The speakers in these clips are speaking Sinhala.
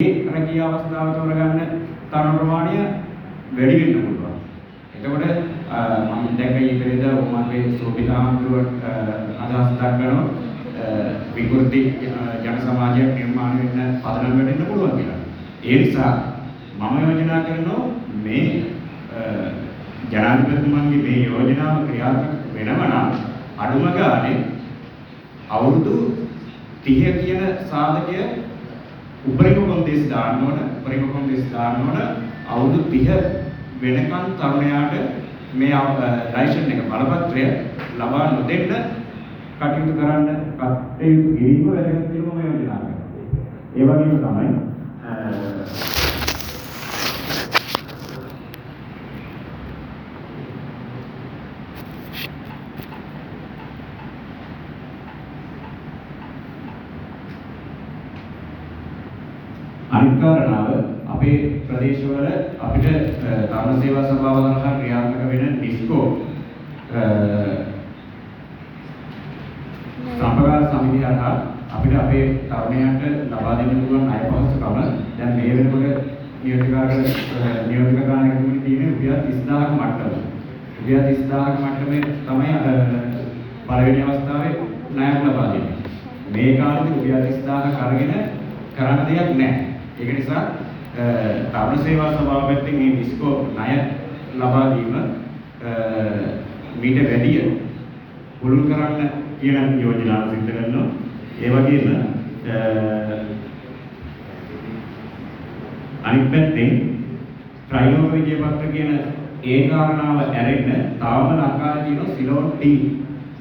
රැකිය අවස්ථාව තෝරගන්න තරුණ ප්‍රමාණය වැඩි වෙන්න පුළුවන්. එතකොට මම දැක්ක ඊපෙරේද උමාගේ සෝපිතාම්දුවට අදහස් දක්වනවා විකෘති ජන සමාජයක් නිර්මාණය වෙන්න පදනම් වෙන්න පුළුවන් කියලා. ඒ නිසා මම යෝජනා කරනවා මේ ජනාධිපතිතුමන්ගේ මේ යෝජනාව ක්‍රියාත්මක වෙනව නම් අඩුම ගානේ අවුරුදු 30 කියන සාධකය උපරිම කොන්දේසි දාන්න ඕන අවුරුදු 30 වෙනකන් තරුණයාට මේ ලයිසන් එක බලපත්‍රය ලබා නොදෙන්න කටයුතු කරන්න කටයුතු කිරීම වැදගත් කියලා මම යෝජනා කරනවා. ඒ වගේම තමයි අනිත් කාරණාව අපේ ප්‍රදේශවල අපිට තරුණ සේවා සභාව කරා ක්‍රියාත්මක වෙන ඩිස්කෝ සම්ප්‍රදාය සමිතිය හරහා අපිට අපේ තරුණයන්ට ලබා දෙන්න පුළුවන් අය පහසුකම දැන් මේ වෙනකොට නියෝජක ගානක තුනේ තියෙන රුපියල් 30000ක මට්ටම. රුපියල් 30000ක මට්ටමේ තමයි පළවෙනි අවස්ථාවේ ණයක් ලබා දෙන්නේ. මේ කාලෙදි රුපියල් 30000ක අරගෙන කරන්න දෙයක් නැහැ. ඒක නිසා තරුණ සේවා සභාව පැත්තෙන් මේ ඩිස්කෝ ණය ලබා දීම මීට වැඩිය පුළුල් කරන්න කියන යෝජනාව සිදු කරනවා. ඒ වගේම අනිත් පැත්තෙන් ත්‍රිලෝක විජයපත්‍ර කියන ඒ කාරණාව ඇරෙන්න තාම ලංකාවේ තියෙන සිලෝන් ටී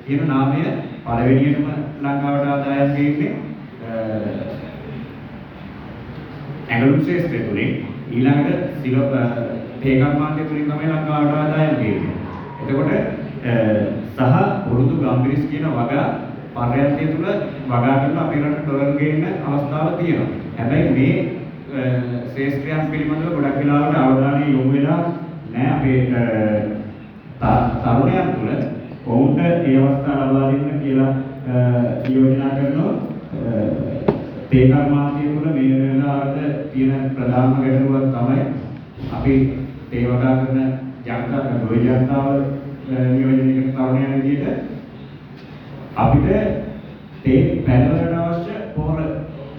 කියන නාමය පළවෙනියටම ලංකාවට ආදායම් දෙන්නේ ඇඟලුම් ශේෂ්ත්‍රය තුලින් ඊළඟට තේකම්මාන්තය තුලින් තමයි ලංකාවට ආදායම් දෙන්නේ. එතකොට සහ පුරුදු ගම්බිරිස් කියන වගා පර්යන්තය තුල වගා කරලා අපේ රටට ඩොලර් ගේන්න අවස්ථාවක් තියෙනවා. හැබැයි මේ ශේෂ්ත්‍රයන් පිළිබඳව ගොඩක් වෙලාවට අවධානය යොමු වෙලා නැහැ අපේ තරුණයන් තුල. ඔවුන්ට ඒ අවස්ථාව ලබා දෙන්න කියලා යෝජනා කරනවා. තේකම්මාන්තය තුල මේ වෙලාවට තියෙන ප්‍රධානම ගැටලුවක් තමයි අපි තේ වගා කරන ජනතාව නියෝජනයකට තරුණයන් විදිහට අපිට තේ පැනවලට අවශ්‍ය පොහොර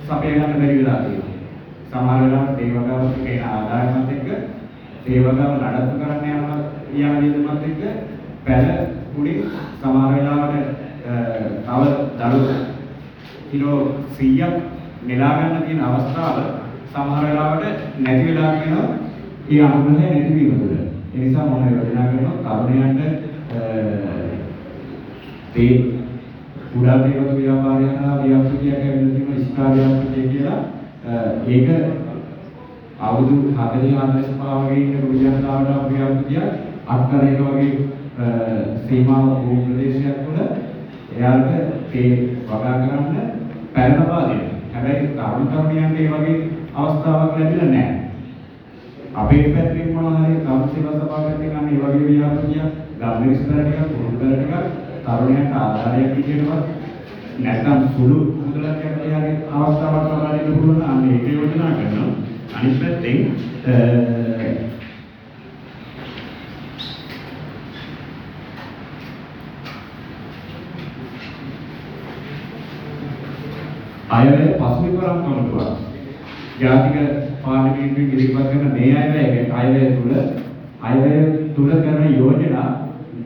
සපය ගන්න බැරි වෙලා තියෙනවා. සමහර වෙලාවට තේ වගාවට කියන ආදායමත් එක්ක තේ වගාව නඩත්තු කරන්න යන වියදමත් එක්ක පැන උඩින් සමහර වෙලාවට තව දළු කිලෝ 100ක් නෙලා ගන්න තියෙන අවස්ථාව සමහර වෙලාවට නැති වෙලා කියනවා. ඒ අනුග්‍රහය නැති වීම තුළ. ඒ නිසා මම යෝජනා කරනවා තරුණයන්ට තේ කුඩා තේවක ව්‍යාපාරය කරනවා ව්‍යාපෘතියක් ඇවිල්ලා තියෙනවා ඉස්කා ව්‍යාපෘතිය කියලා. ඒක අවුරුදු 40-45 වගේ ඉන්න රුජනතාවට ව්‍යාපෘතිය අත්කලයක වගේ සීමාව භූ ප්‍රදේශයක් තුළ එයාට තේ වගා කරන්න පැන ලබා දෙනවා. හැබැයි තරුණයන්ට ඒ වගේ අවස්ථාවක් ලැබිලා නැහැ. අපේ පැත්තෙන් මොනවා හරි තරුණ සේවා සභාව පැත්තෙන් අන්න ඒ වගේ ව්‍යාපෘතිය ගම්මිරිස්තර ටිකක් පුරුදු කර ටිකක් තරුණයන්ට ආධාරයක් විදියටවත් නැත්නම් සුළු මුදලක් යන අවස්ථාවක් ලබා දෙන්න පුළුවන් නම් මේක යෝජනා කරනවා. අනිත් පැත්තෙන් අයවැය පසුබිමරම් කමිටුවක් ජාතික පාර්ලිමේන්තුවේ ඉදිරිපත් කරන මේ අයවැය තුල කරන යෝජනා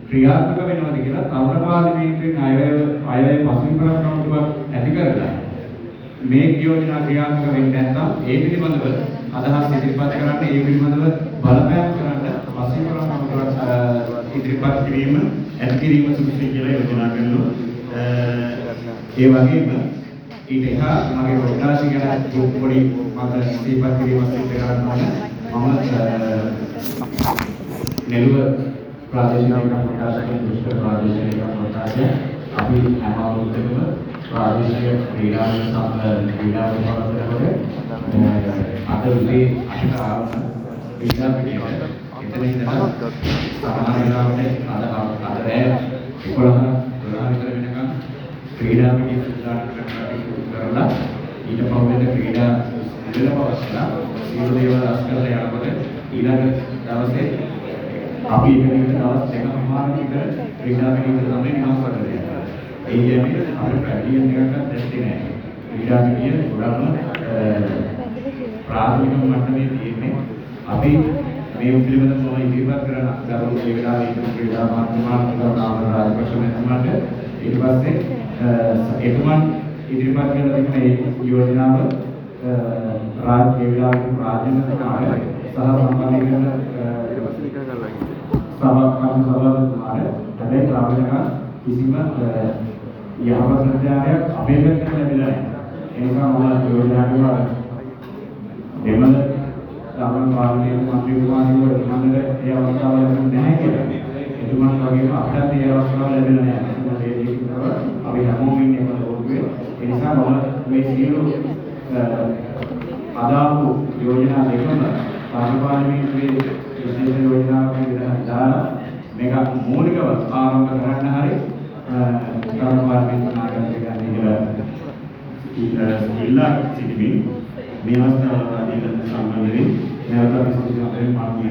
ක්‍රියාත්මක වෙනවද කියලා තවර පාර්ලිමේන්තුවේ අයවැය පසුබිමරම් කමිටුවක් ඇති කරලා මේ යෝජනා ක්‍රියාත්මක වෙන්නේ නැත්නම් ඒ පිළිබඳව අදහස් ඉදිරිපත් කරන්න ඒ පිළිබඳව බලපෑම් කරන්න පසුබිමරම් කමිටුවක් ඉදිරිපත් කිරීම ඇති කිරීම සුදුසුයි කියලා යෝජනා කරනවා. ඒ වගේම ඊට එහා මගේ ප්‍රකාශ ගැන පොඩි මම සිහිපත් කිරීමක් සිදු කරනවා. මම නෙළුව ප්‍රාදේශීය ප්‍රකාශකයන් දුෂ්කර ප්‍රාදේශීය ප්‍රකාශකයන් අපි හැම අවුරුද්දකම ප්‍රාදේශීය ක්‍රීඩා විභාගවලට අද උදේ 8ට ආරම්භ ක්‍රීඩා පිටියට එතන ඉඳලා සමහර වෙලාවට අද රෑ 11 විතර වෙනකම් ක්‍රීඩා පිටිය සුද්ධාට කරලා ඊට පස්සේ ක්‍රීඩා ඉඳලා පවස්සලා සියලු දේවල් රැස් කරලා යනකොට ඊළඟ දවසේ අපි මේක දවස් දෙකමාරක් විතර ක්‍රීඩාවෙන් ඉඳලා තමයි නිකන් කරන්නේ. ඒ කියන්නේ අපේ පැටියෙන් එකක්වත් දැක්කේ නැහැ. ක්‍රීඩාවෙන් ගොඩක්ම ප්‍රාථමික මට්ටමේ තියෙන්නේ. අපි මේ පිළිබඳව තව ඉදිරිපත් කරන ගරු ඒ වෙලාවේ ඉන්න ක්‍රීඩා මාධ්‍යමාර්ග රාජපක්ෂ මහත්මයාට ඊට පස්සේ එතුමන් ඉදිරිපත් කරන මේ යෝජනාව රාජ්‍ය විලාසක රාජ්‍ය මන්ත්‍රාලය සහ සම්බන්ධ සභාපතිතුමාට හැබැයි ප්‍රාථමික කිසිම යහපත් ප්‍රතිචාරයක් අපේ පැත්තෙන් ලැබිලා නැහැ. ඒ නිසා මම යෝජනා කරනවා දෙමළ සාමාන්‍ය පාර්ලිමේන්තු මන්ත්‍රීතුමාණන්ගේ මණ්ඩලයේ ඒ අවස්ථාව ලැබෙන්නේ නැහැ කියලා. එතුමන් වගේම අපිට ඒ අවස්ථාව ලැබෙලා නැහැ. ඒ දෙකම අපි හැමෝම ඉන්නේ මොකද ඒ නිසා මම මේ සියලු අදාළ යෝජනා දෙකම පාර්ලිමේන්තුවේ විශේෂ යෝජනාවක් විදිහට දාලා මේක මූලිකව ආරම්භ කරන්න හරි පාර්ලිමේන්තු නායකයන් කියලා ඉල්ලා සිටිමින් මේ අවස්ථාව අධිකරණ සම්බන්ධයෙන් නැවත විශේෂ අපේ මාර්ගය